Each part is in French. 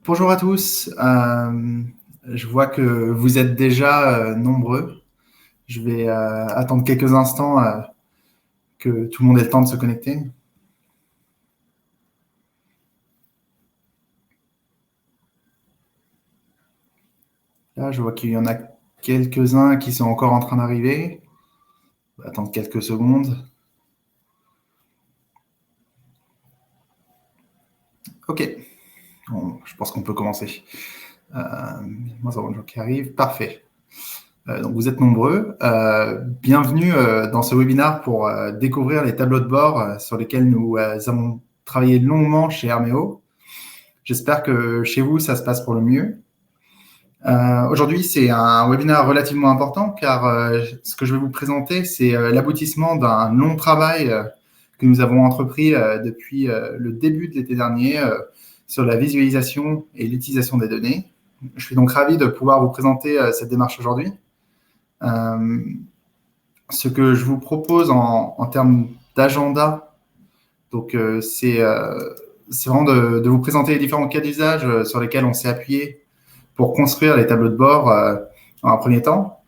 Bonjour à tous. Je vois que vous êtes déjà nombreux. Je vais attendre quelques instants que tout le monde ait le temps de se connecter. Là, je vois qu'il y en a quelques-uns qui sont encore en train d'arriver. On va attendre quelques secondes. OK. Bon, je pense qu'on peut commencer. Moins en moins de gens qui arrivent. Parfait. Donc vous êtes nombreux. Bienvenue dans ce webinaire pour découvrir les tableaux de bord sur lesquels nous avons travaillé longuement chez Herméo. J'espère que chez vous, ça se passe pour le mieux. Aujourd'hui, c'est un webinaire relativement important car ce que je vais vous présenter, c'est l'aboutissement d'un long travail que nous avons entrepris depuis le début de l'été dernier sur la visualisation et l'utilisation des données. Je suis donc ravi de pouvoir vous présenter cette démarche aujourd'hui. Ce que je vous propose en termes d'agenda, donc c'est vraiment de vous présenter les différents cas d'usage sur lesquels on s'est appuyé pour construire les tableaux de bord en un premier temps.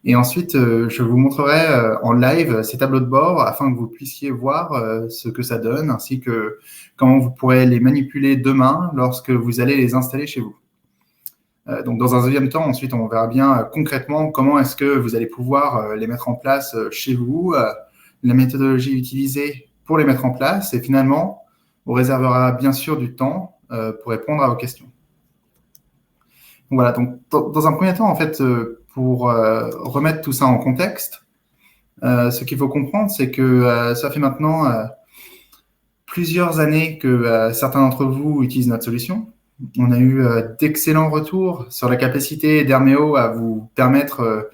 Et ensuite, je vous montrerai en live ces tableaux de bord afin que vous puissiez voir ce que ça donne, ainsi que comment vous pourrez les manipuler demain lorsque vous allez les installer chez vous. Donc, dans un deuxième temps, ensuite, on verra bien concrètement comment est-ce que vous allez pouvoir les mettre en place chez vous, la méthodologie utilisée pour les mettre en place, et finalement, on réservera bien sûr du temps pour répondre à vos questions. Voilà, donc dans un premier temps, en fait, pour remettre tout ça en contexte, ce qu'il faut comprendre, c'est que ça fait maintenant plusieurs années que certains d'entre vous utilisent notre solution. On a eu d'excellents retours sur la capacité d'Herméo à vous permettre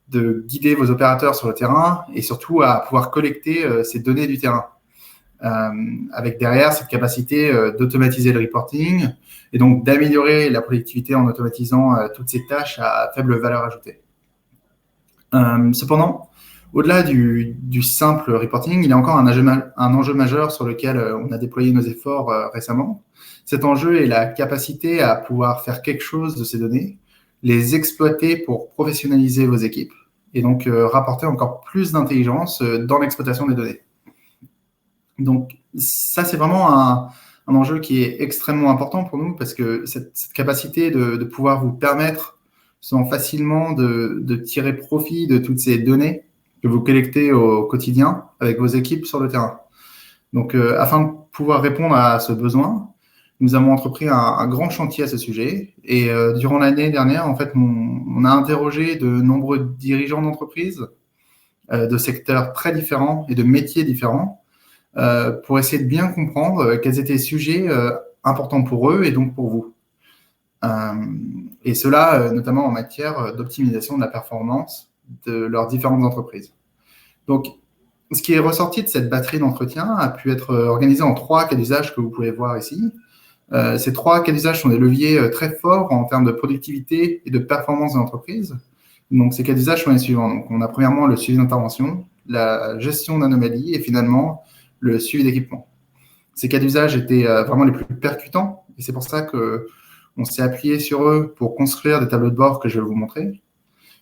de guider vos opérateurs sur le terrain et surtout à pouvoir collecter ces données du terrain. Avec derrière cette capacité d'automatiser le reporting et donc d'améliorer la productivité en automatisant toutes ces tâches à faible valeur ajoutée. Cependant, au-delà du simple reporting, il y a encore un enjeu majeur sur lequel on a déployé nos efforts récemment. Cet enjeu est la capacité à pouvoir faire quelque chose de ces données, les exploiter pour professionnaliser vos équipes et donc rapporter encore plus d'intelligence dans l'exploitation des données. Donc, ça, c'est vraiment un enjeu qui est extrêmement important pour nous parce que cette capacité de pouvoir vous permettre facilement de tirer profit de toutes ces données que vous collectez au quotidien avec vos équipes sur le terrain. Donc, afin de pouvoir répondre à ce besoin, nous avons entrepris un grand chantier à ce sujet. Et durant l'année dernière, en fait, on a interrogé de nombreux dirigeants d'entreprises de secteurs très différents et de métiers différents pour essayer de bien comprendre quels étaient les sujets importants pour eux et donc pour vous. Et cela, notamment en matière d'optimisation de la performance de leurs différentes entreprises. Donc, ce qui est ressorti de cette batterie d'entretien a pu être organisé en 3 cas d'usage que vous pouvez voir ici. Ces 3 cas d'usage sont des leviers très forts en termes de productivité et de performance de l'entreprise. Donc, ces cas d'usage sont les suivants. Donc, on a premièrement le suivi d'intervention, la gestion d'anomalies et finalement le suivi d'équipement. Ces cas d'usage étaient vraiment les plus percutants et c'est pour ça qu'on s'est appuyé sur eux pour construire des tableaux de bord que je vais vous montrer.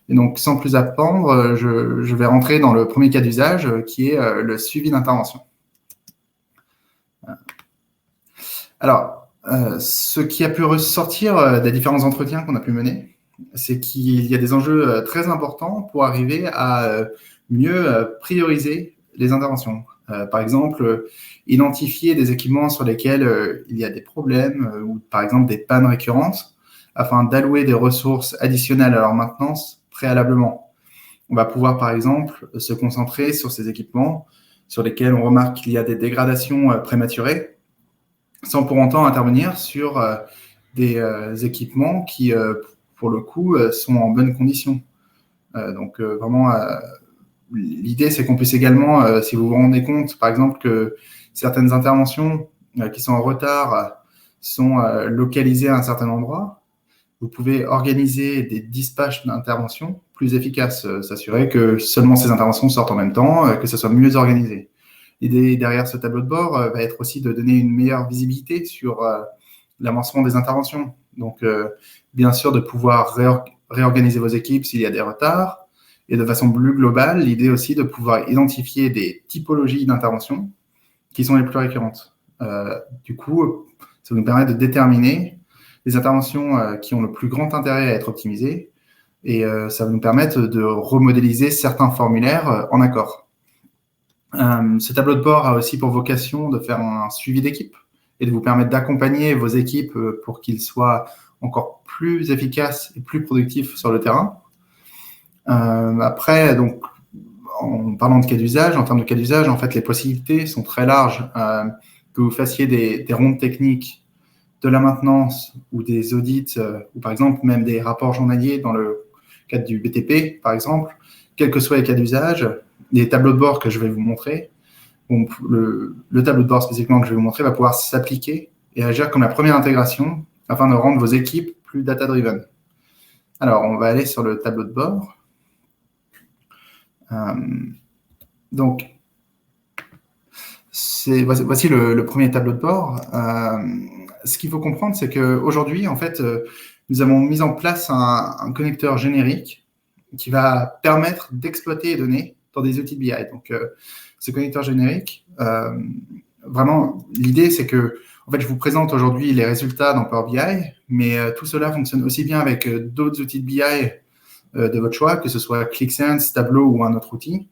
Et donc, sans plus attendre, je vais rentrer dans le premier cas d'usage qui est le suivi d'intervention. Alors, ce qui a pu ressortir des différents entretiens qu'on a pu mener, c'est qu'il y a des enjeux très importants pour arriver à mieux prioriser les interventions. Par exemple, identifier des équipements sur lesquels il y a des problèmes ou par exemple des pannes récurrentes afin d'allouer des ressources additionnelles à leur maintenance préalablement. On va pouvoir par exemple se concentrer sur ces équipements sur lesquels on remarque qu'il y a des dégradations prématurées sans pour autant intervenir sur des équipements qui, pour le coup, sont en bonne condition. Donc vraiment... L'idée, c'est qu'on puisse également, si vous vous rendez compte, par exemple, que certaines interventions qui sont en retard sont localisées à un certain endroit, vous pouvez organiser des dispatchs d'intervention plus efficaces, s'assurer que seulement ces interventions sortent en même temps, que ça soit mieux organisé. L'idée derrière ce tableau de bord va être aussi de donner une meilleure visibilité sur l'avancement des interventions. Donc, bien sûr, de pouvoir réorganiser vos équipes s'il y a des retards. Et de façon plus globale, l'idée aussi de pouvoir identifier des typologies d'intervention qui sont les plus récurrentes. Du coup, ça nous permet de déterminer les interventions qui ont le plus grand intérêt à être optimisées. Et ça va nous permettre de remodéliser certains formulaires en accord. Ce tableau de bord a aussi pour vocation de faire un suivi d'équipe et de vous permettre d'accompagner vos équipes pour qu'ils soient encore plus efficaces et plus productifs sur le terrain. Après, donc, en parlant de cas d'usage, en termes de cas d'usage, en fait, les possibilités sont très larges. Que vous fassiez des rondes techniques, de la maintenance ou des audits, ou par exemple même des rapports journaliers dans le cadre du BTP, par exemple, quels que soient les cas d'usage, les tableaux de bord que je vais vous montrer, donc le tableau de bord spécifiquement que je vais vous montrer va pouvoir s'appliquer et agir comme la première intégration afin de rendre vos équipes plus data-driven. Alors, on va aller sur le tableau de bord. Donc, voici le premier tableau de bord. Ce qu'il faut comprendre, c'est qu'aujourd'hui, en fait, nous avons mis en place un connecteur générique qui va permettre d'exploiter les données dans des outils de BI. Donc, ce connecteur générique, vraiment, l'idée, c'est que en fait, je vous présente aujourd'hui les résultats dans Power BI, mais tout cela fonctionne aussi bien avec d'autres outils de BI de votre choix, que ce soit ClickSense, Tableau ou un autre outil.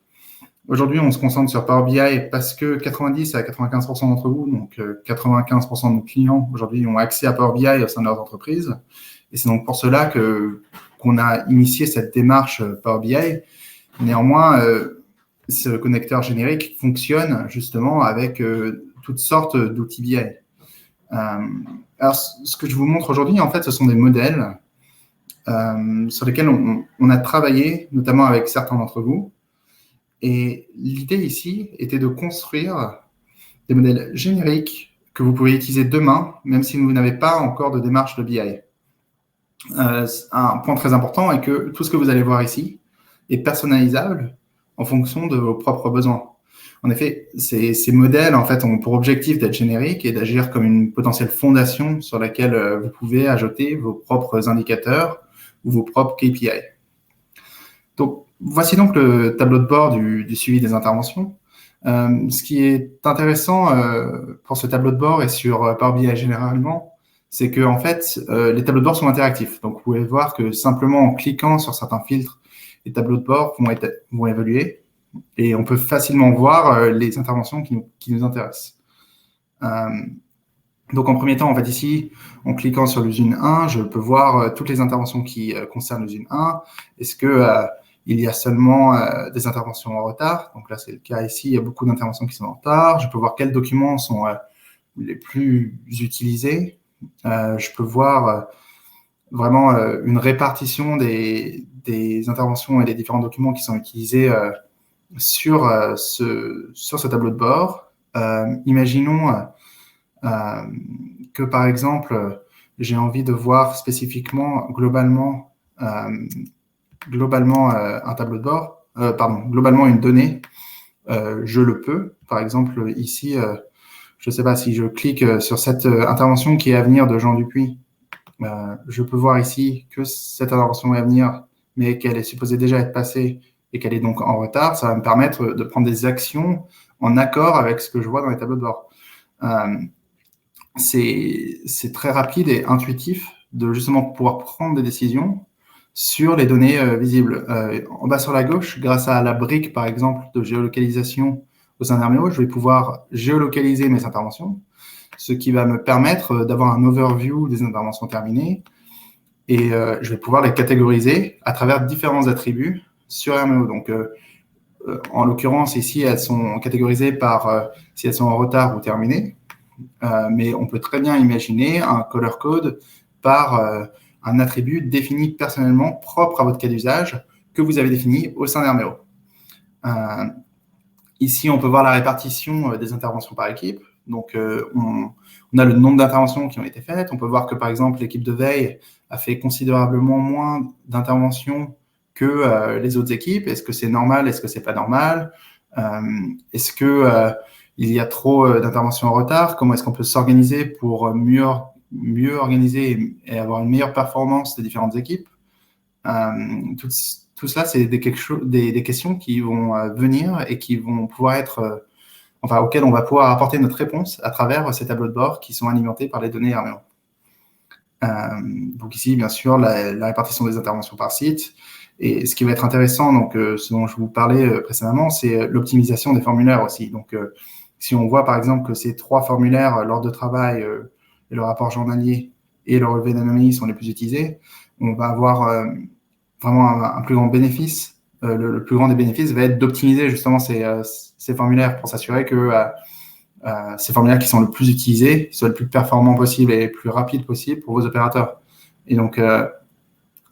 Aujourd'hui, on se concentre sur Power BI parce que 90 à 95% d'entre vous, donc 95% de nos clients aujourd'hui ont accès à Power BI au sein de leurs entreprises. Et c'est donc pour cela qu'on a initié cette démarche Power BI. Néanmoins, ce connecteur générique fonctionne justement avec toutes sortes d'outils BI. Alors, ce que je vous montre aujourd'hui, en fait, ce sont des modèles sur lesquels on a travaillé, notamment avec certains d'entre vous. Et l'idée ici était de construire des modèles génériques que vous pouvez utiliser demain, même si vous n'avez pas encore de démarche de BI. Un point très important est que tout ce que vous allez voir ici est personnalisable en fonction de vos propres besoins. En effet, ces modèles en fait, ont pour objectif d'être génériques et d'agir comme une potentielle fondation sur laquelle vous pouvez ajouter vos propres indicateurs ou vos propres KPI. Donc, voici donc le tableau de bord du suivi des interventions. Ce qui est intéressant pour ce tableau de bord et sur Power BI généralement, c'est que en fait, les tableaux de bord sont interactifs. Donc, vous pouvez voir que simplement en cliquant sur certains filtres, les tableaux de bord vont évoluer et on peut facilement voir les interventions qui nous intéressent. Donc, en premier temps, en fait, ici, en cliquant sur l'usine 1, je peux voir toutes les interventions qui concernent l'usine 1. Est-ce que il y a seulement des interventions en retard? Donc là, c'est le cas ici. Il y a beaucoup d'interventions qui sont en retard. Je peux voir quels documents sont les plus utilisés. Je peux voir vraiment une répartition des interventions et des différents documents qui sont utilisés sur ce tableau de bord. Imaginons que, par exemple, j'ai envie de voir spécifiquement, globalement, un tableau de bord, globalement une donnée, je le peux. Par exemple, ici, je ne sais pas si je clique sur cette intervention qui est à venir de Jean Dupuis, je peux voir ici que cette intervention est à venir, mais qu'elle est supposée déjà être passée et qu'elle est donc en retard. Ça va me permettre de prendre des actions en accord avec ce que je vois dans les tableaux de bord. C'est très rapide et intuitif de justement pouvoir prendre des décisions sur les données visibles. En bas sur la gauche, grâce à la brique, par exemple, de géolocalisation au sein d'Herméo, je vais pouvoir géolocaliser mes interventions, ce qui va me permettre d'avoir un overview des interventions terminées et je vais pouvoir les catégoriser à travers différents attributs sur Herméo. Donc, en l'occurrence, ici, elles sont catégorisées par si elles sont en retard ou terminées. Mais on peut très bien imaginer un color code par un attribut défini personnellement propre à votre cas d'usage que vous avez défini au sein d'Herméo. Ici, on peut voir la répartition des interventions par équipe. Donc, on a le nombre d'interventions qui ont été faites. On peut voir que, par exemple, l'équipe de veille a fait considérablement moins d'interventions que les autres équipes. Est-ce que c'est normal? Est-ce que c'est pas normal? Est-ce que il y a trop d'interventions en retard? Comment est-ce qu'on peut s'organiser pour mieux mieux organiser et avoir une meilleure performance des différentes équipes. Tout cela, c'est des questions qui vont venir et qui vont pouvoir être, auxquelles on va pouvoir apporter notre réponse à travers ces tableaux de bord qui sont alimentés par les données Herméo. Donc ici, bien sûr, la répartition des interventions par site. Et ce qui va être intéressant, donc ce dont je vous parlais précédemment, c'est l'optimisation des formulaires aussi. Donc, si on voit par exemple que ces 3 formulaires, l'ordre de travail, et le rapport journalier et le relevé d'anomalie sont les plus utilisés, on va avoir vraiment un plus grand bénéfice. Le plus grand des bénéfices va être d'optimiser justement ces formulaires pour s'assurer que ces formulaires qui sont le plus utilisés soient le plus performants possible et le plus rapide possible pour vos opérateurs. Et donc,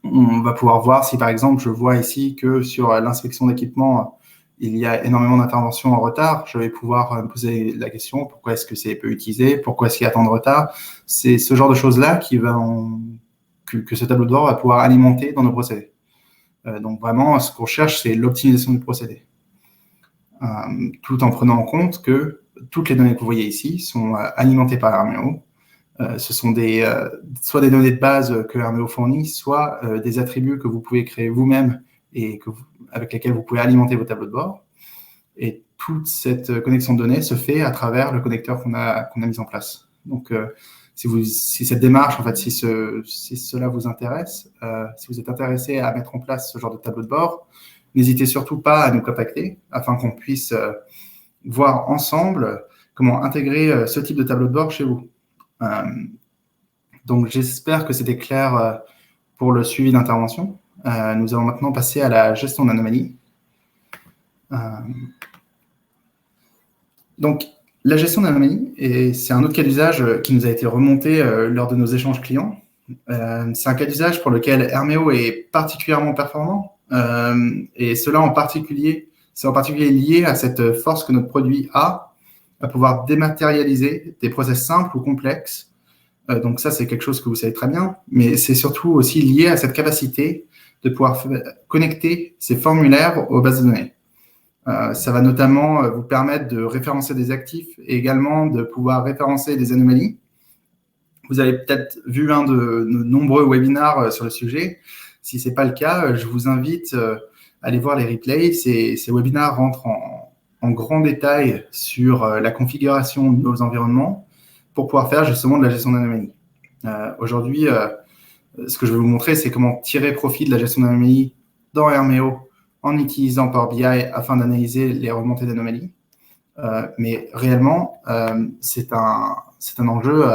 on va pouvoir voir si, par exemple, je vois ici que sur l'inspection d'équipement, il y a énormément d'interventions en retard. Je vais pouvoir me poser la question, pourquoi est-ce que c'est peu utilisé? Pourquoi est-ce qu'il y a tant de retard? C'est ce genre de choses-là que ce tableau de bord va pouvoir alimenter dans nos procédés. Donc, vraiment, ce qu'on cherche, c'est l'optimisation du procédé. Tout en prenant en compte que toutes les données que vous voyez ici sont alimentées par Herméo. Ce sont soit des données de base que Herméo fournit, soit des attributs que vous pouvez créer vous-même et avec lesquels vous pouvez alimenter vos tableaux de bord. Et toute cette connexion de données se fait à travers le connecteur qu'on a mis en place. Donc, si cette démarche, en fait, si cela vous intéresse, si vous êtes intéressé à mettre en place ce genre de tableau de bord, n'hésitez surtout pas à nous contacter afin qu'on puisse voir ensemble comment intégrer ce type de tableau de bord chez vous. Donc, j'espère que c'était clair pour le suivi d'intervention. Nous allons maintenant passer à la gestion d'anomalies. Donc, la gestion d'anomalies, c'est un autre cas d'usage qui nous a été remonté lors de nos échanges clients. C'est un cas d'usage pour lequel Herméo est particulièrement performant. Et cela c'est en particulier lié à cette force que notre produit a à pouvoir dématérialiser des process simples ou complexes. Donc ça, c'est quelque chose que vous savez très bien, mais c'est surtout aussi lié à cette capacité de pouvoir connecter ces formulaires aux bases de données. Ça va notamment vous permettre de référencer des actifs et également de pouvoir référencer des anomalies. Vous avez peut-être vu un de nos nombreux webinars sur le sujet. Si ce n'est pas le cas, je vous invite à aller voir les replays. Ces webinars rentrent en grand détail sur la configuration de nos environnements pour pouvoir faire justement de la gestion d'anomalies. Aujourd'hui, ce que je vais vous montrer, c'est comment tirer profit de la gestion d'anomalies dans Herméo en utilisant Power BI afin d'analyser les remontées d'anomalies. Mais réellement, c'est un enjeu,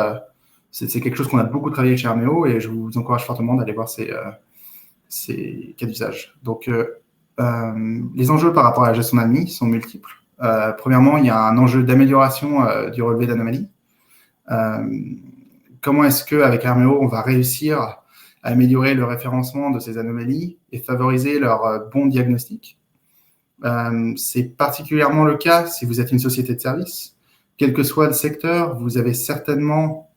c'est quelque chose qu'on a beaucoup travaillé chez Herméo et je vous encourage fortement d'aller voir ces cas d'usage. Donc, les enjeux par rapport à la gestion d'anomalies sont multiples. Premièrement, il y a un enjeu d'amélioration du relevé d'anomalies. Comment est-ce qu'avec Herméo, on va réussir à améliorer le référencement de ces anomalies et favoriser leur bon diagnostic? C'est particulièrement le cas si vous êtes une société de service. Quel que soit le secteur, vous avez certainement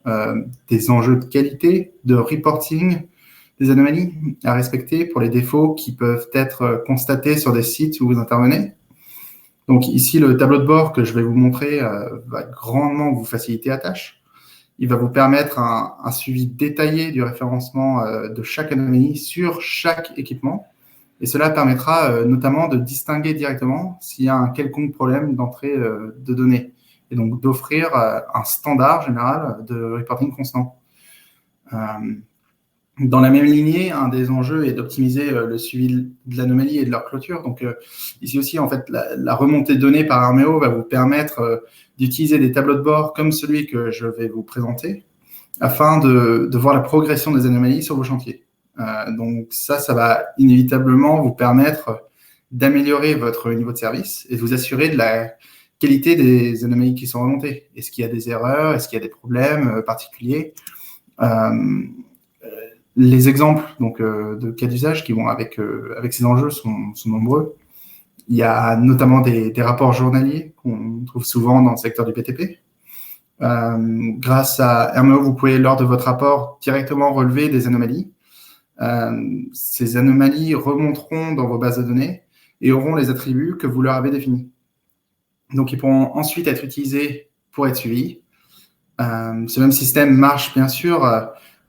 des enjeux de qualité, de reporting, des anomalies à respecter pour les défauts qui peuvent être constatés sur des sites où vous intervenez. Donc ici, le tableau de bord que je vais vous montrer va grandement vous faciliter la tâche. Il va vous permettre un suivi détaillé du référencement de chaque anomalie sur chaque équipement. Et cela permettra notamment de distinguer directement s'il y a un quelconque problème d'entrée de données. Et donc d'offrir un standard général de reporting constant. Dans la même lignée, un des enjeux est d'optimiser le suivi de l'anomalie et de leur clôture. Donc ici aussi, en fait, la remontée de données par Herméo va vous permettre d'utiliser des tableaux de bord comme celui que je vais vous présenter afin de voir la progression des anomalies sur vos chantiers. Donc ça va inévitablement vous permettre d'améliorer votre niveau de service et de vous assurer de la qualité des anomalies qui sont remontées. Est-ce qu'il y a des erreurs? Est-ce qu'il y a des problèmes particuliers? Les exemples donc, de cas d'usage qui vont avec ces enjeux sont nombreux. Il y a notamment des rapports journaliers qu'on trouve souvent dans le secteur du BTP. Grâce à Herméo, vous pouvez, lors de votre rapport, directement relever des anomalies. Ces anomalies remonteront dans vos bases de données et auront les attributs que vous leur avez définis. Donc, ils pourront ensuite être utilisés pour être suivis. Ce même système marche bien sûr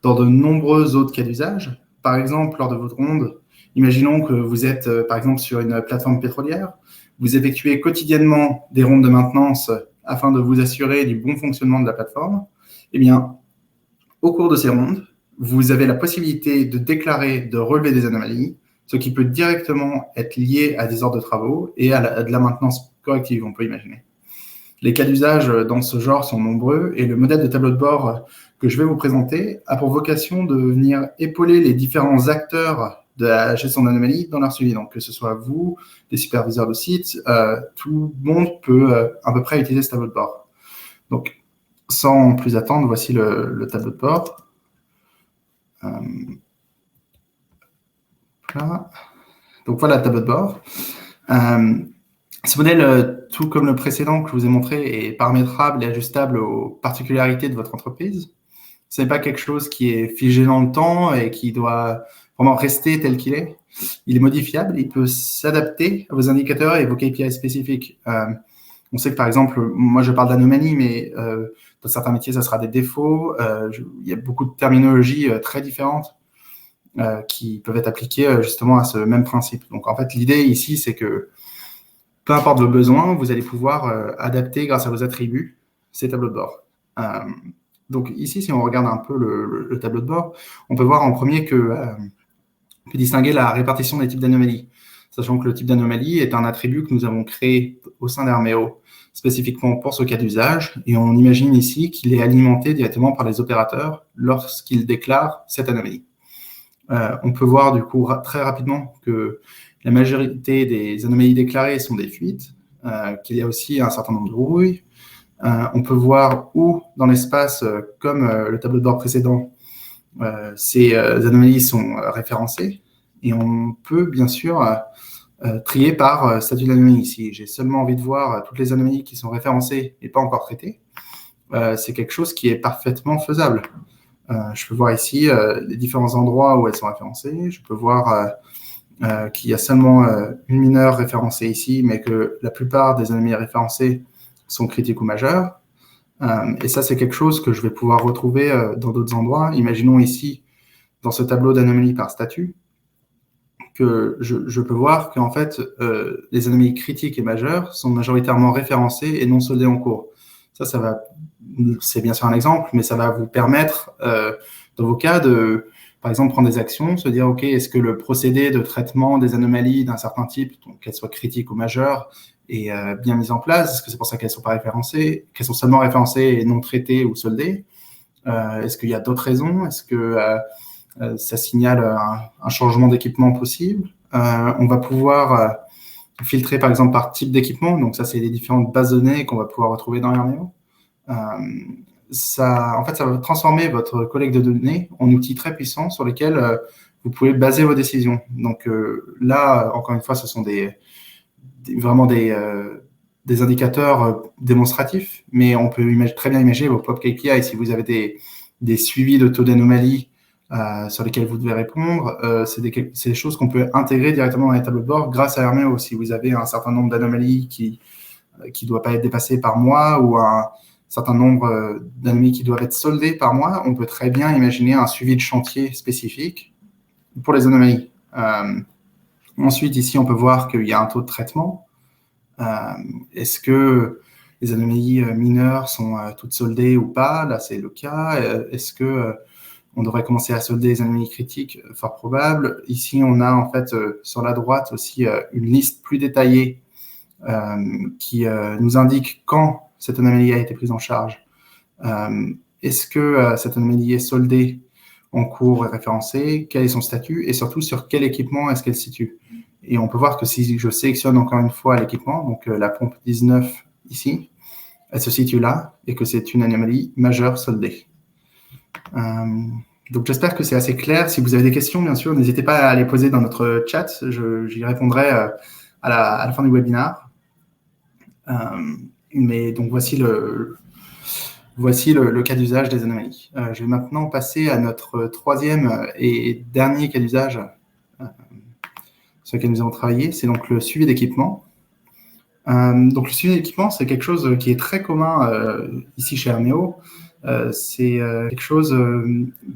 dans de nombreux autres cas d'usage. Par exemple, lors de votre ronde, imaginons que vous êtes par exemple sur une plateforme pétrolière, vous effectuez quotidiennement des rondes de maintenance afin de vous assurer du bon fonctionnement de la plateforme. Eh bien, au cours de ces rondes, vous avez la possibilité de déclarer, de relever des anomalies, ce qui peut directement être lié à des ordres de travaux et à de la maintenance corrective, on peut imaginer. Les cas d'usage dans ce genre sont nombreux et le modèle de tableau de bord que je vais vous présenter a pour vocation de venir épauler les différents acteurs de la gestion d'anomalies dans leur suivi. Donc, que ce soit vous, les superviseurs de site, tout le monde peut à peu près utiliser ce tableau de bord. Donc, sans plus attendre, voici le tableau de bord. Voilà. Donc, voilà le tableau de bord. Ce modèle, tout comme le précédent que je vous ai montré, est paramétrable et ajustable aux particularités de votre entreprise. Ce n'est pas quelque chose qui est figé dans le temps et qui doit vraiment rester tel qu'il est. Il est modifiable, il peut s'adapter à vos indicateurs et vos KPI spécifiques. On sait que, par exemple, moi, je parle d'anomalies, mais dans certains métiers, ça sera des défauts. Il y a beaucoup de terminologies très différentes qui peuvent être appliquées justement à ce même principe. Donc, en fait, l'idée ici, c'est que peu importe vos besoins, vous allez pouvoir adapter grâce à vos attributs ces tableaux de bord. Donc ici, si on regarde un peu le tableau de bord, on peut voir en premier que on peut distinguer la répartition des types d'anomalies, sachant que le type d'anomalie est un attribut que nous avons créé au sein d'Herméo spécifiquement pour ce cas d'usage, et on imagine ici qu'il est alimenté directement par les opérateurs lorsqu'ils déclarent cette anomalie. On peut voir du coup très rapidement que la majorité des anomalies déclarées sont des fuites, qu'il y a aussi un certain nombre de rouilles. On peut voir où dans l'espace, comme le tableau de bord précédent, ces anomalies sont référencées. Et on peut bien sûr trier par statut d'anomalie. Si j'ai seulement envie de voir toutes les anomalies qui sont référencées et pas encore traitées, c'est quelque chose qui est parfaitement faisable. Je peux voir ici les différents endroits où elles sont référencées. Je peux voir qu'il y a seulement une mineure référencée ici, mais que la plupart des anomalies référencées sont critiques ou majeures. Et ça, c'est quelque chose que je vais pouvoir retrouver dans d'autres endroits. Imaginons ici, dans ce tableau d'anomalies par statut, que je peux voir qu'en fait, les anomalies critiques et majeures sont majoritairement référencées et non soldées en cours. C'est bien sûr un exemple, mais ça va vous permettre, dans vos cas, de, par exemple, prendre des actions, se dire, OK, est-ce que le procédé de traitement des anomalies d'un certain type, donc qu'elles soient critiques ou majeures, est bien mis en place? Est-ce que c'est pour ça qu'elles ne sont pas référencées, qu'elles sont seulement référencées et non traitées ou soldées? Est-ce qu'il y a d'autres raisons? Est-ce que ça signale un changement d'équipement possible? On va pouvoir filtrer, par exemple, par type d'équipement. Donc ça, c'est les différentes bases de données qu'on va pouvoir retrouver dans Herméo. En fait, ça va transformer votre collecte de données en outils très puissants sur lesquels vous pouvez baser vos décisions. Donc là, encore une fois, ce sont vraiment des indicateurs démonstratifs, mais on peut très bien imaginer vos pop KPI. Si vous avez des suivis de taux d'anomalie sur lesquels vous devez répondre, c'est des choses qu'on peut intégrer directement dans les tableaux de bord grâce à Herméo. Si vous avez un certain nombre d'anomalies qui ne doit pas être dépassé par mois ou un certain nombre d'anomalies qui doivent être soldées par mois, on peut très bien imaginer un suivi de chantier spécifique pour les anomalies. Ensuite, ici, on peut voir qu'il y a un taux de traitement. Est-ce que les anomalies mineures sont toutes soldées ou pas? Là, c'est le cas. Est-ce que on devrait commencer à solder les anomalies critiques? Fort probable. Ici, on a en fait sur la droite aussi une liste plus détaillée qui nous indique quand cette anomalie a été prise en charge. Est-ce que cette anomalie est soldée en cours et référencée? Quel est son statut? Et surtout, sur quel équipement est-ce qu'elle se situe? Et on peut voir que si je sélectionne encore une fois l'équipement, donc la pompe 19 ici, elle se situe là et que c'est une anomalie majeure soldée. Donc j'espère que c'est assez clair. Si vous avez des questions, bien sûr, n'hésitez pas à les poser dans notre chat. J'y répondrai à la fin du webinaire. Mais donc voici le cas d'usage des anomalies. Je vais maintenant passer à notre troisième et dernier cas d'usage sur lequel nous avons travaillé, c'est donc le suivi d'équipement. Donc le suivi d'équipement, c'est quelque chose qui est très commun ici chez Herméo. C'est quelque chose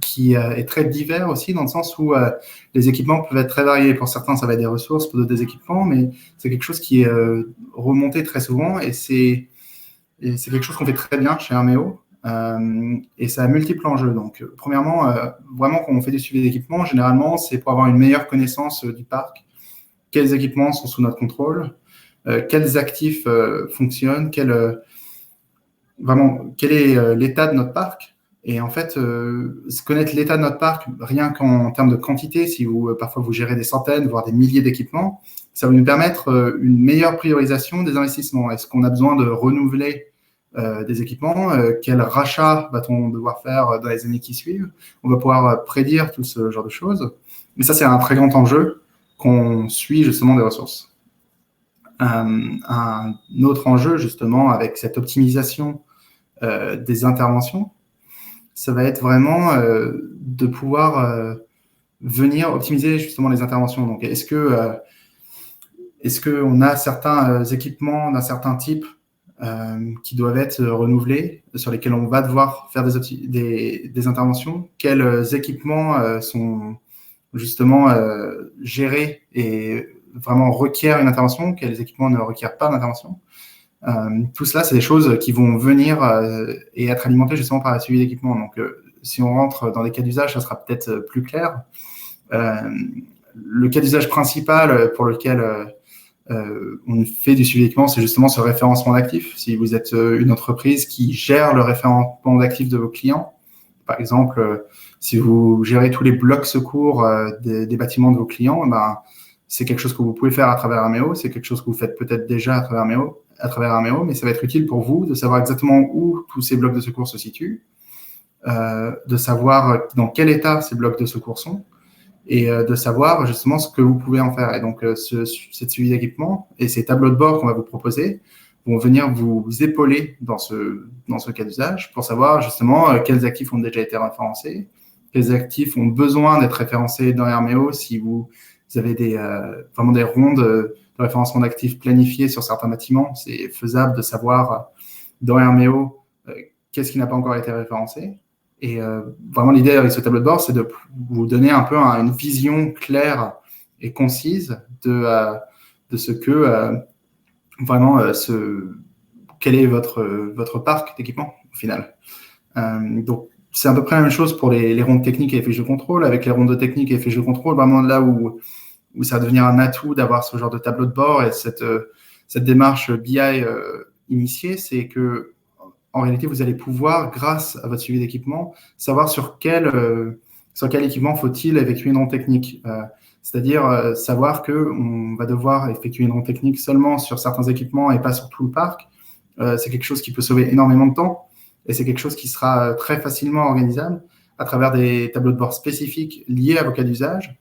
qui est très divers aussi, dans le sens où les équipements peuvent être très variés. Pour certains, ça va être des ressources, pour d'autres des équipements, mais c'est quelque chose qui est remonté très souvent et c'est quelque chose qu'on fait très bien chez Herméo. Et ça a multiples enjeux. Donc, premièrement, vraiment, quand on fait du suivi d'équipement, généralement, c'est pour avoir une meilleure connaissance du parc. Quels équipements sont sous notre contrôle, quels actifs fonctionnent, vraiment, quel est l'état de notre parc. Et en fait, connaître l'état de notre parc, rien qu'en termes de quantité, si parfois vous gérez des centaines, voire des milliers d'équipements, ça va nous permettre une meilleure priorisation des investissements. Est-ce qu'on a besoin de renouveler des équipements? Quel rachat va-t-on devoir faire dans les années qui suivent? On va pouvoir prédire tout ce genre de choses. Mais ça, c'est un très grand enjeu qu'on suit justement des ressources. Un autre enjeu, justement, avec cette optimisation des interventions, ça va être vraiment de pouvoir venir optimiser justement les interventions. Donc, est-ce qu'on a certains équipements d'un certain type qui doivent être renouvelés, sur lesquels on va devoir faire des interventions? Quels équipements sont justement gérés et vraiment requièrent une intervention? Quels équipements ne requièrent pas d'intervention? Tout cela, c'est des choses qui vont venir et être alimentées justement par la suivi d'équipement. Donc, si on rentre dans des cas d'usage, ça sera peut-être plus clair. Le cas d'usage principal pour lequel on fait du suivi d'équipement, c'est justement ce référencement d'actifs. Si vous êtes une entreprise qui gère le référencement d'actifs de vos clients, par exemple, si vous gérez tous les blocs secours des bâtiments de vos clients, c'est quelque chose que vous pouvez faire à travers Herméo. C'est quelque chose que vous faites peut-être déjà à travers Herméo, mais ça va être utile pour vous de savoir exactement où tous ces blocs de secours se situent, de savoir dans quel état ces blocs de secours sont, et de savoir justement ce que vous pouvez en faire. Et donc, cette suivi d'équipement et ces tableaux de bord qu'on va vous proposer vont venir vous épauler dans ce cas d'usage pour savoir justement quels actifs ont déjà été référencés, quels actifs ont besoin d'être référencés dans Herméo. Si vous avez vraiment des rondes de référencement d'actifs planifiées sur certains bâtiments, c'est faisable de savoir dans Herméo qu'est-ce qui n'a pas encore été référencé. Et vraiment, l'idée avec ce tableau de bord, c'est de vous donner un peu une vision claire et concise de ce que vraiment quel est votre parc d'équipement au final. Donc, c'est à peu près la même chose pour les rondes techniques et les fiches de contrôle. Avec les rondes techniques et les fiches de contrôle, vraiment là où ça va devenir un atout d'avoir ce genre de tableau de bord et cette démarche BI initiée, c'est que en réalité, vous allez pouvoir, grâce à votre suivi d'équipement, savoir sur quel équipement faut-il effectuer une ronde technique. C'est-à-dire savoir qu'on va devoir effectuer une ronde technique seulement sur certains équipements et pas sur tout le parc. C'est quelque chose qui peut sauver énormément de temps et c'est quelque chose qui sera très facilement organisable à travers des tableaux de bord spécifiques liés à vos cas d'usage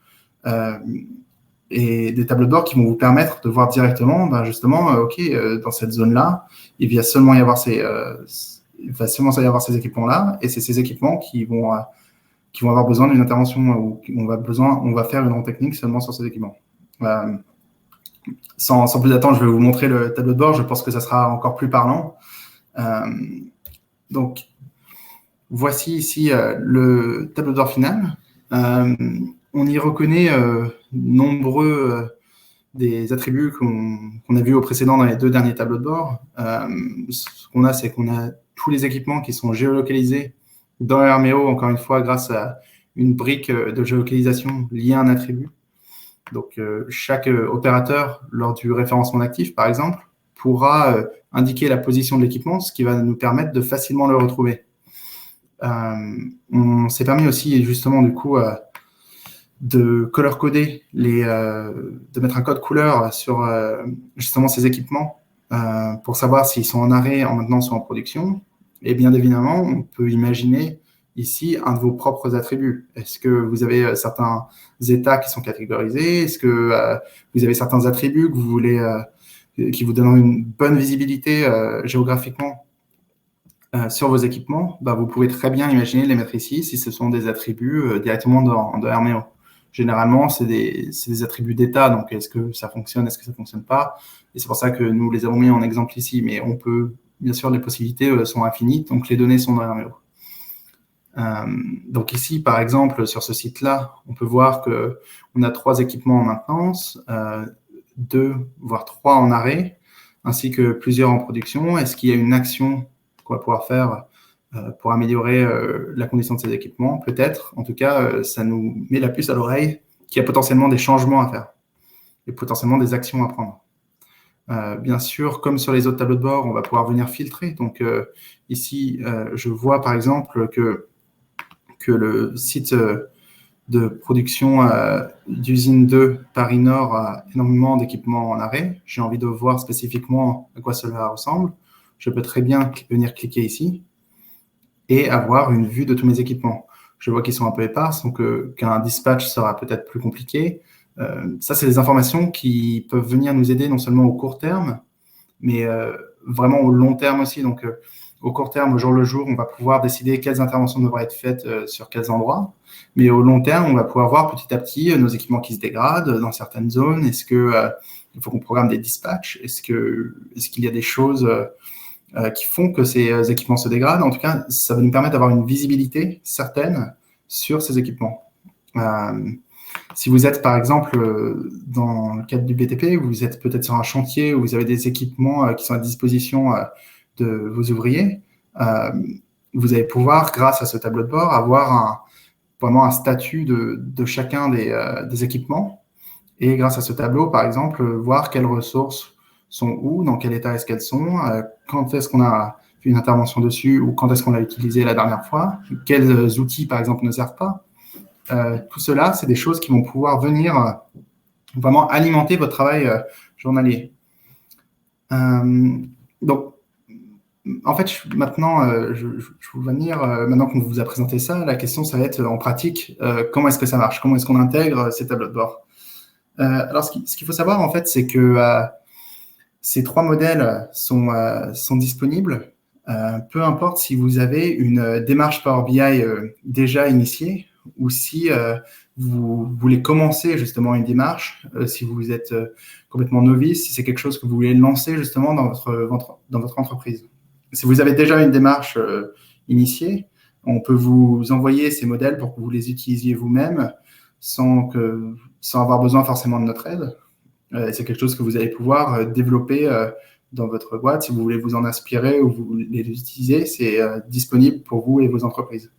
et des tableaux de bord qui vont vous permettre de voir directement, justement, dans cette zone-là, il va seulement y avoir ces équipements-là, et c'est ces équipements qui vont avoir besoin d'une intervention où on va faire une ronde technique seulement sur ces équipements. Sans plus attendre, je vais vous montrer le tableau de bord. Je pense que ça sera encore plus parlant. Donc, voici ici le tableau de bord final. On y reconnaît nombreux des attributs qu'on a vus au précédent dans les deux derniers tableaux de bord. Ce qu'on a, c'est qu'on a tous les équipements qui sont géolocalisés dans Herméo, encore une fois, grâce à une brique de géolocalisation liée à un attribut. Donc, chaque opérateur, lors du référencement d'actifs, par exemple, pourra indiquer la position de l'équipement, ce qui va nous permettre de facilement le retrouver. On s'est permis aussi, justement, du coup, de color-coder, de mettre un code couleur sur justement ces équipements pour savoir s'ils sont en arrêt, en maintenance ou en production. Et bien évidemment, on peut imaginer ici un de vos propres attributs. Est-ce que vous avez certains états qui sont catégorisés? Est-ce que vous avez certains attributs que vous voulez, qui vous donnent une bonne visibilité géographiquement sur vos équipements? Vous pouvez très bien imaginer les mettre ici si ce sont des attributs directement dans Herméo. Généralement, c'est des attributs d'état, donc est-ce que ça fonctionne, est-ce que ça ne fonctionne pas? Et c'est pour ça que nous les avons mis en exemple ici, mais on peut, bien sûr, les possibilités sont infinies, donc les données sont dans Herméo. Donc ici, par exemple, sur ce site-là, on peut voir qu'on a 3 équipements en maintenance, 2, voire 3 en arrêt, ainsi que plusieurs en production. Est-ce qu'il y a une action qu'on va pouvoir faire pour améliorer la condition de ces équipements? Peut-être. En tout cas, ça nous met la puce à l'oreille qu'il y a potentiellement des changements à faire et potentiellement des actions à prendre. Bien sûr, comme sur les autres tableaux de bord, on va pouvoir venir filtrer. Donc ici, je vois par exemple que le site de production d'usine 2 Paris Nord a énormément d'équipements en arrêt. J'ai envie de voir spécifiquement à quoi cela ressemble. Je peux très bien venir cliquer ici et avoir une vue de tous mes équipements. Je vois qu'ils sont un peu épars, donc qu'un dispatch sera peut-être plus compliqué. Ça, c'est des informations qui peuvent venir nous aider non seulement au court terme, mais vraiment au long terme aussi. Donc, au court terme, au jour le jour, on va pouvoir décider quelles interventions devraient être faites sur quels endroits. Mais au long terme, on va pouvoir voir petit à petit nos équipements qui se dégradent dans certaines zones. Est-ce qu'il faut qu'on programme des dispatchs? Est-ce qu'il y a des choses qui font que ces équipements se dégradent? En tout cas, ça va nous permettre d'avoir une visibilité certaine sur ces équipements. Si vous êtes, par exemple, dans le cadre du BTP, vous êtes peut-être sur un chantier où vous avez des équipements qui sont à disposition de vos ouvriers, vous allez pouvoir, grâce à ce tableau de bord, avoir vraiment un statut de chacun des équipements. Et grâce à ce tableau, par exemple, voir quelles ressources sont où, dans quel état est-ce qu'elles sont, quand est-ce qu'on a fait une intervention dessus ou quand est-ce qu'on l'a utilisé la dernière fois, quels outils, par exemple, ne servent pas. Tout cela, c'est des choses qui vont pouvoir venir vraiment alimenter votre travail journalier. Donc, en fait, maintenant, je vais venir, maintenant qu'on vous a présenté ça, la question, ça va être en pratique, comment est-ce que ça marche? Comment est-ce qu'on intègre ces tableaux de bord? Alors, ce qu'il faut savoir, en fait, c'est que ces 3 modèles sont disponibles, peu importe si vous avez une démarche Power BI déjà initiée, ou si vous voulez commencer justement une démarche, si vous êtes complètement novice, si c'est quelque chose que vous voulez lancer justement dans votre entreprise. Si vous avez déjà une démarche initiée, on peut vous envoyer ces modèles pour que vous les utilisiez vous-même sans avoir besoin forcément de notre aide. C'est quelque chose que vous allez pouvoir développer dans votre boîte. Si vous voulez vous en inspirer ou vous voulez les utiliser, c'est disponible pour vous et vos entreprises.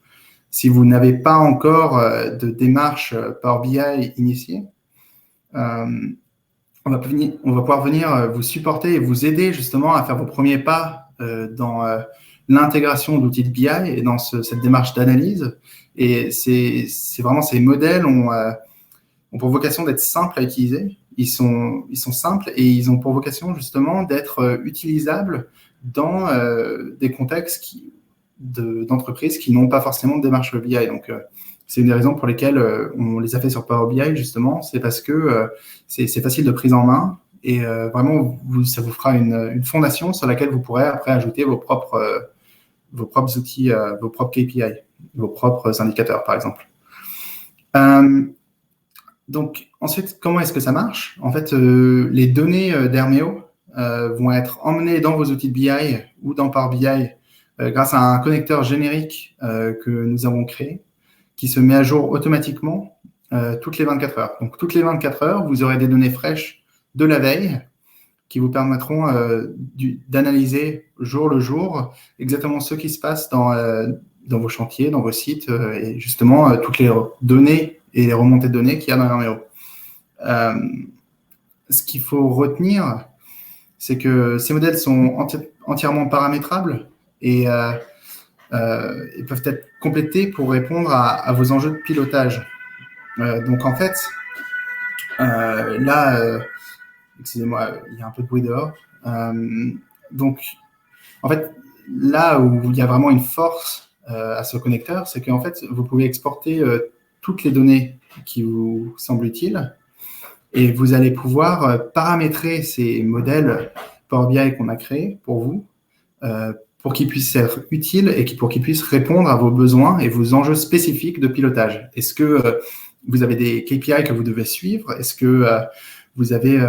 Si vous n'avez pas encore de démarche Power BI initiée, on va pouvoir venir vous supporter et vous aider justement à faire vos premiers pas dans l'intégration d'outils de BI et dans cette démarche d'analyse. Et c'est vraiment, ces modèles ont pour vocation d'être simples à utiliser. Ils sont simples et ils ont pour vocation justement d'être utilisables dans des contextes d'entreprises qui n'ont pas forcément de démarche BI. Donc, c'est une des raisons pour lesquelles on les a fait sur Power BI, justement. C'est parce que c'est facile de prise en main et vraiment, ça vous fera une fondation sur laquelle vous pourrez après ajouter vos propres outils, vos propres KPI, vos propres indicateurs, par exemple. Donc, ensuite, comment est-ce que ça marche? En fait, les données d'Hermeo vont être emmenées dans vos outils de BI ou dans Power BI grâce à un connecteur générique que nous avons créé, qui se met à jour automatiquement toutes les 24 heures. Donc, toutes les 24 heures, vous aurez des données fraîches de la veille qui vous permettront d'analyser jour le jour exactement ce qui se passe dans vos chantiers, dans vos sites, et justement toutes les données et les remontées de données qu'il y a dans Hermeo. Ce qu'il faut retenir, c'est que ces modèles sont entièrement paramétrables et ils peuvent être complétés pour répondre à vos enjeux de pilotage. Donc en fait, là, excusez-moi, il y a un peu de bruit dehors. Donc en fait, là où il y a vraiment une force à ce connecteur, c'est qu'en fait, vous pouvez exporter toutes les données qui vous semblent utiles et vous allez pouvoir paramétrer ces modèles Power BI qu'on a créés pour vous pour qu'ils puissent être utiles et pour qu'ils puissent répondre à vos besoins et vos enjeux spécifiques de pilotage. Est-ce que vous avez des KPI que vous devez suivre? Est-ce que vous avez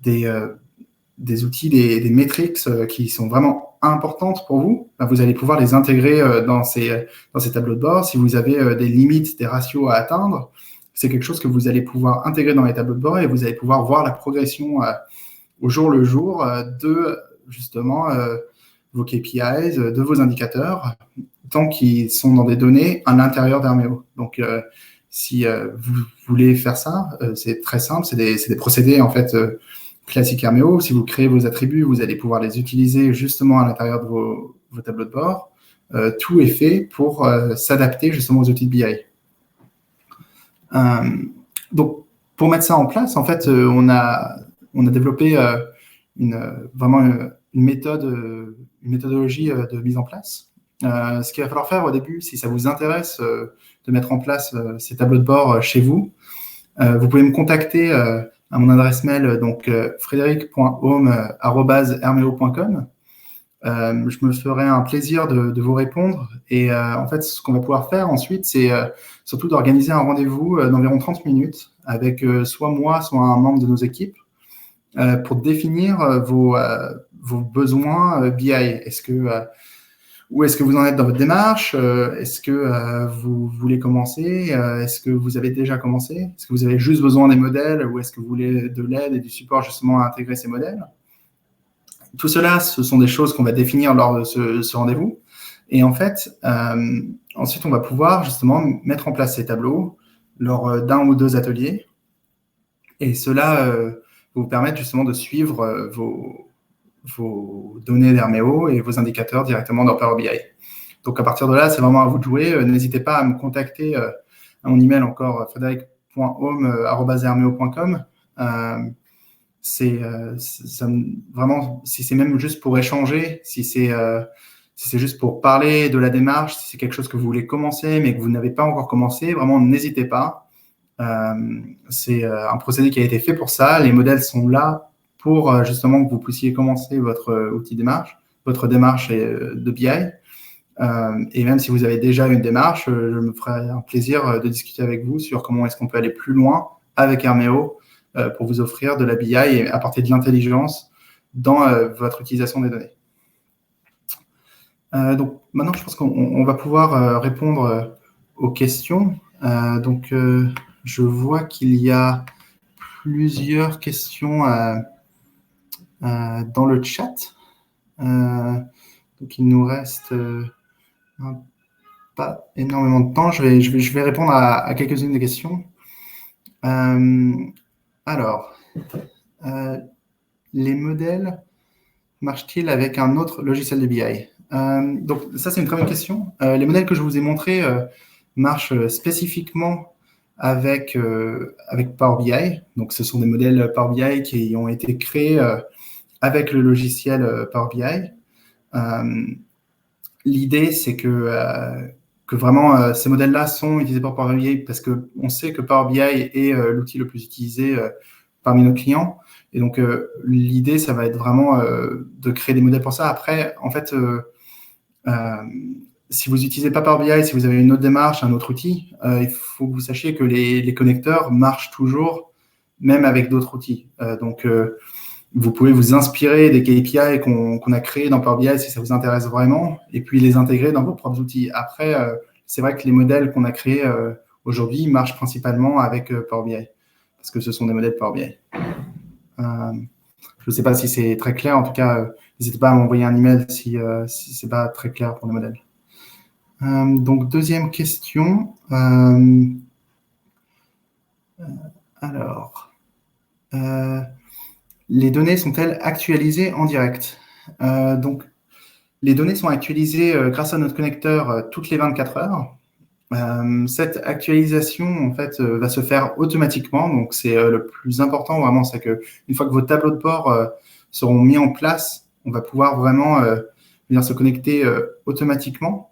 des outils, des metrics qui sont vraiment vraiment importantes pour vous, vous allez pouvoir les intégrer dans ces tableaux de bord. Si vous avez des limites, des ratios à atteindre, c'est quelque chose que vous allez pouvoir intégrer dans les tableaux de bord et vous allez pouvoir voir la progression au jour le jour de justement vos KPIs, de vos indicateurs, tant qu'ils sont dans des données à l'intérieur d'Hermeo. Donc, si vous voulez faire ça, c'est très simple, c'est des procédés en fait classiques Hermeo. Si vous créez vos attributs, vous allez pouvoir les utiliser justement à l'intérieur de vos tableaux de bord. Tout est fait pour s'adapter justement aux outils de BI. Donc, pour mettre ça en place, en fait, on a développé vraiment une méthodologie de mise en place. Ce qu'il va falloir faire au début, si ça vous intéresse de mettre en place ces tableaux de bord chez vous, vous pouvez me contacter à mon adresse mail, donc frédéric.home@hermeo.com. Je me ferai un plaisir de vous répondre. Et en fait, ce qu'on va pouvoir faire ensuite, c'est surtout d'organiser un rendez-vous d'environ 30 minutes avec soit moi, soit un membre de nos équipes pour définir vos besoins BI. Où est-ce que vous en êtes dans votre démarche? Est-ce que vous voulez commencer? Est-ce que vous avez déjà commencé? Est-ce que vous avez juste besoin des modèles ou est-ce que vous voulez de l'aide et du support justement à intégrer ces modèles? Tout cela, ce sont des choses qu'on va définir lors de ce rendez-vous. Et en fait, ensuite, on va pouvoir justement mettre en place ces tableaux lors d'un ou deux ateliers. Et cela va vous permettre justement de suivre vos données d'Hermeo et vos indicateurs directement dans Power BI. Donc, à partir de là, c'est vraiment à vous de jouer. N'hésitez pas à me contacter à mon email encore, frédéric.home@hermeo.com. Vraiment, si c'est même juste pour échanger, si c'est juste pour parler de la démarche, si c'est quelque chose que vous voulez commencer mais que vous n'avez pas encore commencé, vraiment n'hésitez pas. C'est un procédé qui a été fait pour ça. Les modèles sont là pour justement que vous puissiez commencer votre outil démarche, votre démarche de BI. Et même si vous avez déjà une démarche, je me ferai un plaisir de discuter avec vous sur comment est-ce qu'on peut aller plus loin avec Hermeo pour vous offrir de la BI et apporter de l'intelligence dans votre utilisation des données. Donc maintenant, je pense qu'on va pouvoir répondre aux questions. Donc, je vois qu'il y a plusieurs questions dans le chat. Donc, il nous reste pas énormément de temps. Je vais répondre à quelques-unes des questions. Alors, les modèles marchent-ils avec un autre logiciel de BI? Donc, ça, c'est une très bonne question. Les modèles que je vous ai montrés marchent spécifiquement avec Power BI. Donc, ce sont des modèles Power BI qui ont été créés avec le logiciel Power BI. L'idée, c'est que vraiment, ces modèles-là sont utilisés par Power BI parce qu'on sait que Power BI est l'outil le plus utilisé parmi nos clients. Et donc, l'idée, ça va être vraiment de créer des modèles pour ça. Après, en fait, si vous n'utilisez pas Power BI, si vous avez une autre démarche, un autre outil, il faut que vous sachiez que les connecteurs marchent toujours, même avec d'autres outils. Donc, vous pouvez vous inspirer des KPI qu'on a créés dans Power BI si ça vous intéresse vraiment, et puis les intégrer dans vos propres outils. Après, c'est vrai que les modèles qu'on a créés aujourd'hui marchent principalement avec Power BI, parce que ce sont des modèles Power BI. Je ne sais pas si c'est très clair. En tout cas, n'hésitez pas à m'envoyer un email si ce n'est pas très clair pour les modèles. Donc, deuxième question. Alors, les données sont-elles actualisées en direct? Donc, les données sont actualisées grâce à notre connecteur toutes les 24 heures. Cette actualisation, en fait, va se faire automatiquement. Donc, c'est le plus important, vraiment, c'est qu'une fois que vos tableaux de bord seront mis en place, on va pouvoir vraiment venir se connecter automatiquement.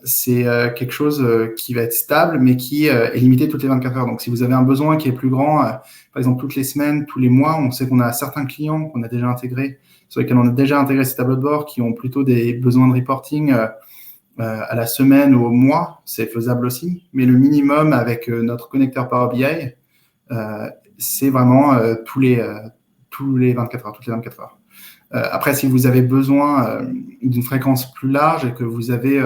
C'est quelque chose qui va être stable, mais qui est limité toutes les 24 heures. Donc, si vous avez un besoin qui est plus grand, par exemple, toutes les semaines, tous les mois, on sait qu'on a certains clients qu'on a déjà intégrés, sur lesquels on a déjà intégré ces tableaux de bord, qui ont plutôt des besoins de reporting à la semaine ou au mois, c'est faisable aussi. Mais le minimum avec notre connecteur Power BI, c'est vraiment tous les 24 heures, toutes les 24 heures. Après, si vous avez besoin d'une fréquence plus large et que vous avez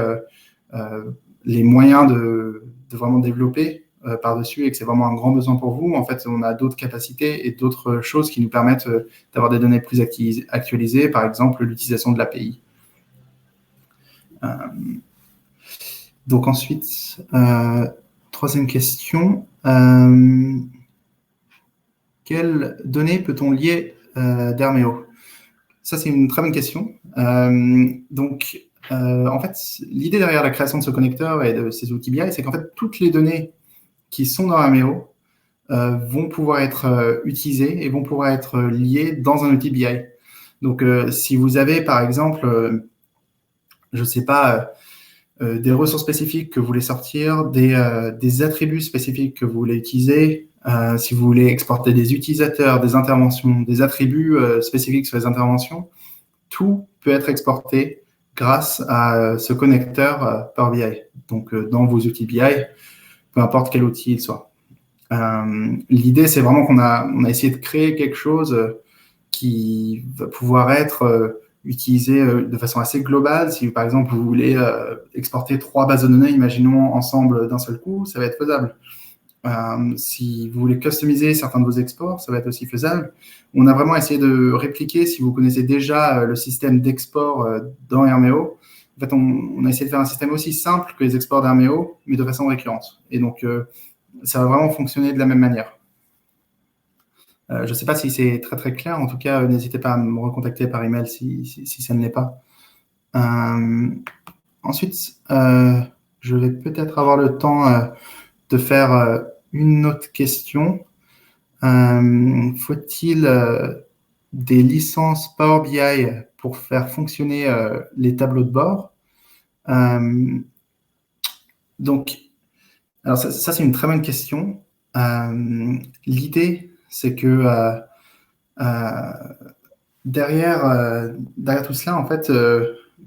les moyens de vraiment développer par-dessus et que c'est vraiment un grand besoin pour vous, en fait, on a d'autres capacités et d'autres choses qui nous permettent d'avoir des données plus actualisées, par exemple l'utilisation de l'API. Donc ensuite, troisième question. Quelles données peut-on lier d'Herméo? Ça, c'est une très bonne question. En fait, l'idée derrière la création de ce connecteur et de ces outils BI, c'est qu'en fait, toutes les données qui sont dans Herméo vont pouvoir être utilisées et vont pouvoir être liées dans un outil BI. Donc, si vous avez, par exemple, je ne sais pas, des ressources spécifiques que vous voulez sortir, des attributs spécifiques que vous voulez utiliser, si vous voulez exporter des utilisateurs, des interventions, des attributs spécifiques sur les interventions, tout peut être exporté grâce à ce connecteur Power BI. Donc, dans vos outils BI, peu importe quel outil il soit. L'idée, c'est vraiment qu'on a essayé de créer quelque chose qui va pouvoir être utilisé de façon assez globale. Si, par exemple, vous voulez exporter 3 bases de données, imaginons ensemble d'un seul coup, ça va être faisable. Si vous voulez customiser certains de vos exports, ça va être aussi faisable. On a vraiment essayé de répliquer, si vous connaissez déjà le système d'export dans Herméo, en fait, on a essayé de faire un système aussi simple que les exports d'Herméo, mais de façon récurrente. Et donc, ça va vraiment fonctionner de la même manière. Je ne sais pas si c'est très très clair. En tout cas, n'hésitez pas à me recontacter par email si ça ne l'est pas. Ensuite, je vais peut-être avoir le temps de faire une autre question. Faut-il des licences Power BI pour faire fonctionner les tableaux de bord? Donc, alors ça c'est une très bonne question. L'idée, c'est que derrière tout cela, en fait,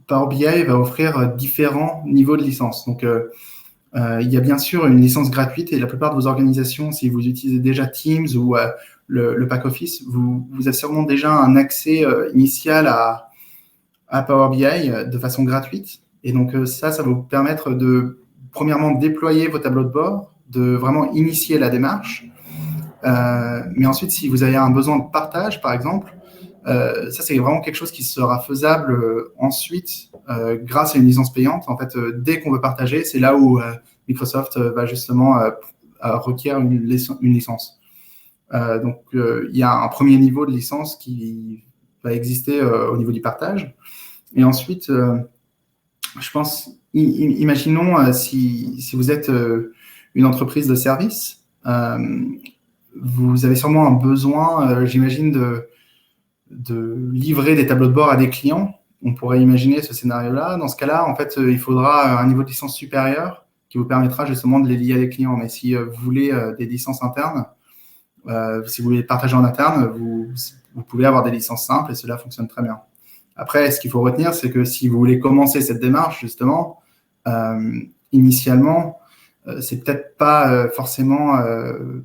Power BI va offrir différents niveaux de licence. Donc, il y a bien sûr une licence gratuite et la plupart de vos organisations, si vous utilisez déjà Teams ou le pack office, vous avez sûrement déjà un accès initial à Power BI de façon gratuite. Et donc, ça va vous permettre de, premièrement, déployer vos tableaux de bord, de vraiment initier la démarche. Mais ensuite, si vous avez un besoin de partage, par exemple, ça, c'est vraiment quelque chose qui sera faisable ensuite grâce à une licence payante. En fait, dès qu'on veut partager, c'est là où Microsoft va justement requérir une licence. Donc, il y a un premier niveau de licence qui va exister au niveau du partage. Et ensuite, je pense, imaginons si vous êtes une entreprise de service, vous avez sûrement un besoin, j'imagine, de livrer des tableaux de bord à des clients. On pourrait imaginer ce scénario-là. Dans ce cas-là, en fait, il faudra un niveau de licence supérieur qui vous permettra justement de les lier à des clients. Mais si vous voulez des licences internes, si vous voulez partager en interne, vous pouvez avoir des licences simples et cela fonctionne très bien. Après, ce qu'il faut retenir, c'est que si vous voulez commencer cette démarche, justement, initialement, c'est peut-être pas forcément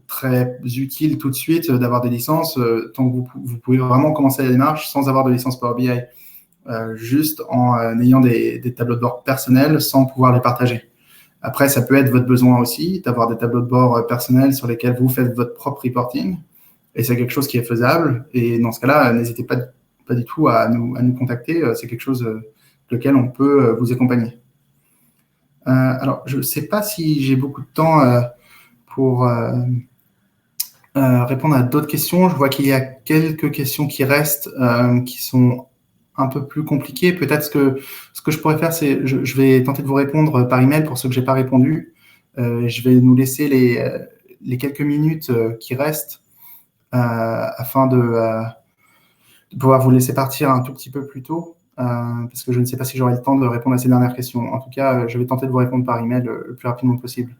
très utile tout de suite d'avoir des licences tant que vous pouvez vraiment commencer la démarche sans avoir de licence Power BI, juste en ayant des tableaux de bord personnels sans pouvoir les partager. Après, ça peut être votre besoin aussi d'avoir des tableaux de bord personnels sur lesquels vous faites votre propre reporting et c'est quelque chose qui est faisable. Et dans ce cas-là, n'hésitez pas du tout à nous contacter. C'est quelque chose lequel on peut vous accompagner. Alors, je ne sais pas si j'ai beaucoup de temps pour répondre à d'autres questions. Je vois qu'il y a quelques questions qui restent, qui sont un peu plus compliquées. Peut-être ce que je pourrais faire, c'est je vais tenter de vous répondre par email pour ceux que je n'ai pas répondu. Je vais nous laisser les quelques minutes qui restent afin de pouvoir vous laisser partir un tout petit peu plus tôt. Parce que je ne sais pas si j'aurai le temps de répondre à ces dernières questions. En tout cas, je vais tenter de vous répondre par email le plus rapidement possible.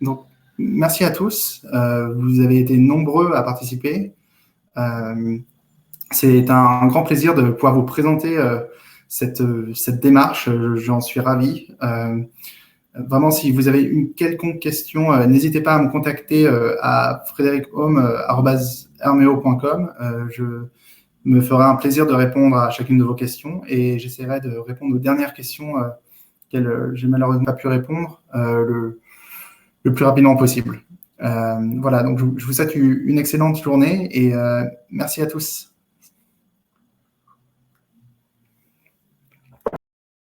Donc, merci à tous. Vous avez été nombreux à participer. C'est un grand plaisir de pouvoir vous présenter cette démarche. J'en suis ravi. Vraiment, si vous avez une quelconque question, n'hésitez pas à me contacter à frédérichaume@hermeo.com. me fera un plaisir de répondre à chacune de vos questions et j'essaierai de répondre aux dernières questions auxquelles j'ai malheureusement pas pu répondre le plus rapidement possible. Voilà, donc je vous souhaite une excellente journée et merci à tous.